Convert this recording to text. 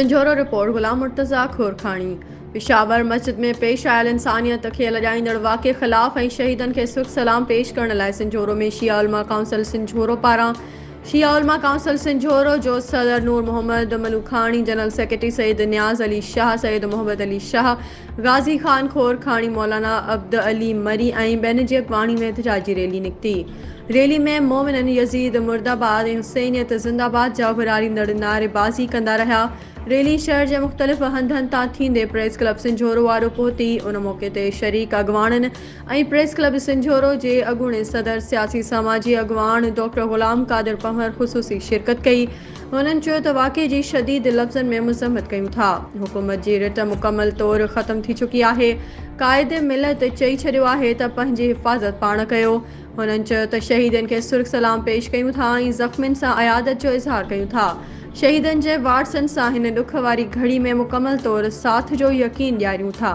संजोरो report गुलाम मुर्तज़ा खोरखानी। पेशावर मस्जिद में पेश आयल इंसानियत खे लॼाईंदड़ वाक़े ख़िलाफ़ ऐं शहीदनि खे सुख सलाम पेश करण लाइ संजोरो में शिया उलमा काउंसिल संजोरो पारां शिया उलमा काउंसिल संजोरो जो सदर नूर मोहम्मद मलूखानी, जनरल सेक्रेटरी सईद नियाज़ अली शाह, सईद मोहम्मद अली शाह, गाज़ी खान खोरखानी, मौलाना अब्द अली मरी ऐं ॿियनि जे अॻवानी में एहतजाजी रैली निकिती। रैली में मोमिनन यज़ीद मुर्दाबाद ऐं हुसैनियत ज़िंदाबाद जा घुरारींदड़ नारेबाज़ी कंदा रहिया। रैली शहर के मुख़्तलिफ़ हंधनि तां थींदे प्रेस क्लब संजोरो वारो पहुती। उन मौके ते शरीक अॻवाननि ऐं प्रेस क्लब संजोरो जे अॻूणे सदर सियासी समाजी अॻवान डॉक्टर ग़ुलाम कादिर पंवर ख़ुसूसी शिरकत कई। उन्हनि चयो त वाक़े जी शदीद लफ़्ज़नि में मज़म्मत कयूं था। हुकूमत जी रिट मुकमल तौर ख़त्म थी चुकी आहे। क़ाइदे मिलत चई छॾियो आहे त पंहिंजी हिफ़ाज़त पाण कयो। हुननि चयो त शहीदनि खे सुर्ख सलाम पेश कयूं था ऐं ज़ख़्मियुनि सां अयादत जो इज़हार कयूं था। शहीदनि जे वारसनि सां हिन ॾुख वारी घड़ी में मुकमल तौर साथ जो यकीन ॾियारियूं था।